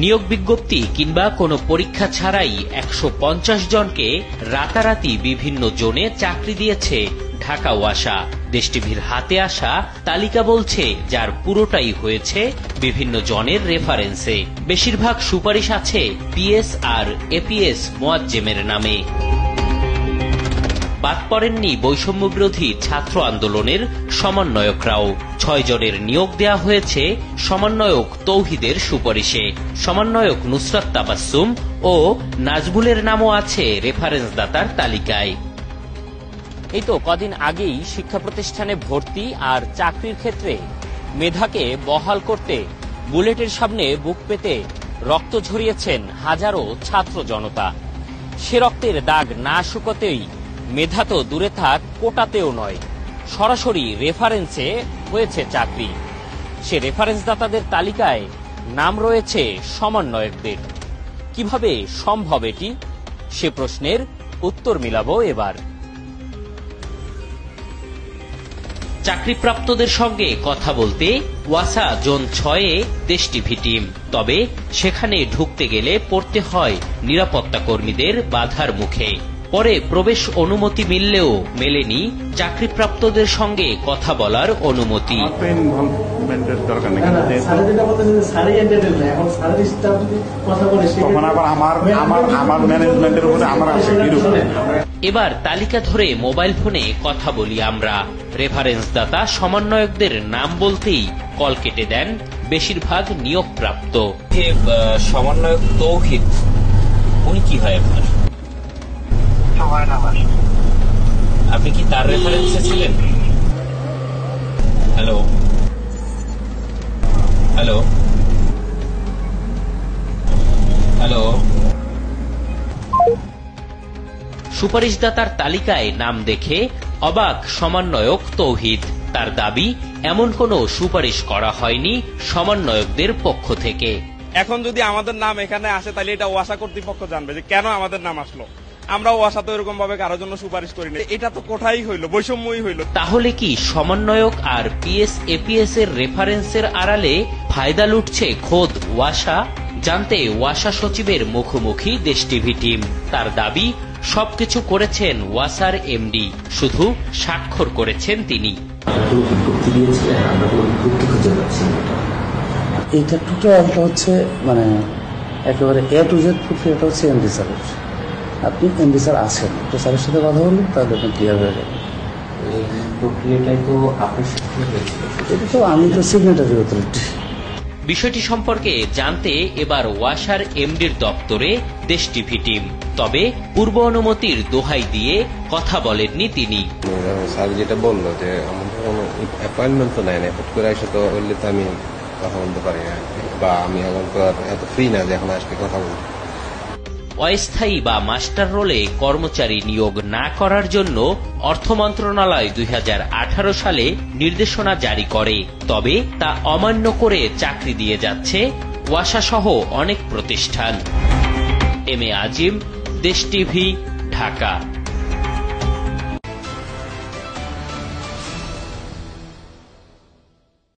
নিয়োগ বিজ্ঞপ্তি কিংবা কোনো পরীক্ষা ছাড়াই ১৫০ জনকে রাতারাতি বিভিন্ন জোনে চাকরি দিয়েছে ঢাকা ওয়াসা। দেশ টিভির হাতে আসা তালিকা বলছে, যার পুরোটাই হয়েছে বিভিন্ন জনের রেফারেন্সে। বেশিরভাগ সুপারিশ আছে পিএস আর এপিএস মোয়াজ্জেমের নামে। বাদ পড়েননি বৈষম্য বিরোধী ছাত্র আন্দোলনের সমন্বয়করাও। ৬ জনের নিয়োগ দেয়া হয়েছে সমন্বয়ক তৌহিদের সুপারিশে। সমন্বয়ক নুসরাত তাবাসসুম ও নাজবুলের নামও আছে রেফারেন্স দাতার তালিকায়। এই তো কদিন আগেই শিক্ষা প্রতিষ্ঠানে ভর্তি আর চাকরির ক্ষেত্রে মেধাকে বহাল করতে বুলেটের সামনে বুক পেতে রক্ত ঝরিয়েছেন হাজারো ছাত্র জনতা। সে রক্তের দাগ না শুকোতেই মেধা তো দূরে থাক, কোটাতেও নয়, সরাসরি রেফারেন্সে হয়েছে চাকরি। সে রেফারেন্স দাতাদের তালিকায় নাম রয়েছে সমন্বয়কদের। কিভাবে সম্ভব এটি? সে প্রশ্নের উত্তর মিলাবো এবার। চাকরিপ্রাপ্তদের সঙ্গে কথা বলতে ওয়াসা জোন ৬-এ দেশ টিভি টিম। তবে সেখানে ঢুকতে গেলে পড়তে হয় নিরাপত্তা কর্মীদের বাধার মুখে। পরে প্রবেশ অনুমতি মিললেও মেলেনি চাকরিপ্রাপ্তদের সঙ্গে কথা বলার অনুমতি। এবার তালিকা ধরে মোবাইল ফোনে কথা বলি আমরা। রেফারেন্স দাতা সমন্বয়কদের নাম বলতেই কল কেটে দেন বেশিরভাগ নিয়োগপ্রাপ্ত। সমন্বয়ক তৌহিদ, উনি কি হয় আপনার? আপনি কি তার রেফারেন্সে ছিলেন? হ্যালো হ্যালো হ্যালো সুপারিশদাতার তালিকায় নাম দেখে অবাক সমন্বয়ক তৌহিদ। তার দাবি, এমন কোনো সুপারিশ করা হয়নি সমন্বয়কদের পক্ষ থেকে। এখন যদি আমাদের নাম এখানে আসে তাহলে এটা ওয়াসা কর্তৃপক্ষ জানবে যে কেন আমাদের নাম আসলো। আমরা ওয়াসা তো এরকম ভাবে কারোর জন্য সুপারিশ করিনি। এটা তো কোথায় হইলো, বৈষম্যই হইলো। তাহলে কি সমন্বয়ক আর পিএস এপিএস এর রেফারেন্সের আড়ালে ফায়দা লুটছে খোদ ওয়াসা? জানতে ওয়াসা সচিবের মুখোমুখি দেশ টিভি টিম। তার দাবি, সবকিছু করেছেন ওয়াসার এমডি, শুধু স্বাক্ষর করেছেন তিনি। এইটা টোটালটা হচ্ছে মানে একেবারে এ টু জেড প্রক্রিয়াটা হচ্ছে এমডি স্যারের। আপনি এমডি স্যার আছেন, তো স্যারের সাথে কথা বলুন, তাহলে আপনি ক্লিয়ার হয়ে যাবেন। এই প্রক্রিয়াটাই তো আপনার সাথে হয়েছিল। এটা তো আমি তো সিগনেটারি অথরিটি। বিষয়টি সম্পর্কে জানতে এবার ওয়াসার এমডির দপ্তরে দেশ টিভি টিম। তবে পূর্ব অনুমতির দোহাই দিয়ে কথা বলেননি তিনি। স্যার যেটা বললো যে আমাদের কোনো অ্যাপয়েন্টমেন্ট তো নেয় না, হুট করে এসে তো বললে তো আমি কথা বলতে পারি না, বা আমি এখন তো আর এত ফ্রি না যে এখন আজকে কথা বলবো। অস্থায়ী বা মাস্টার রোলে কর্মচারী নিয়োগ না করার জন্য অর্থ মন্ত্রণালয় ২০১৮ সালে নির্দেশনা জারি করে। তবে তা অমান্য করে চাকরি দিয়ে যাচ্ছে ওয়াসা সহ অনেক প্রতিষ্ঠান। এম এ আজিম, দেশ টিভি, ঢাকা।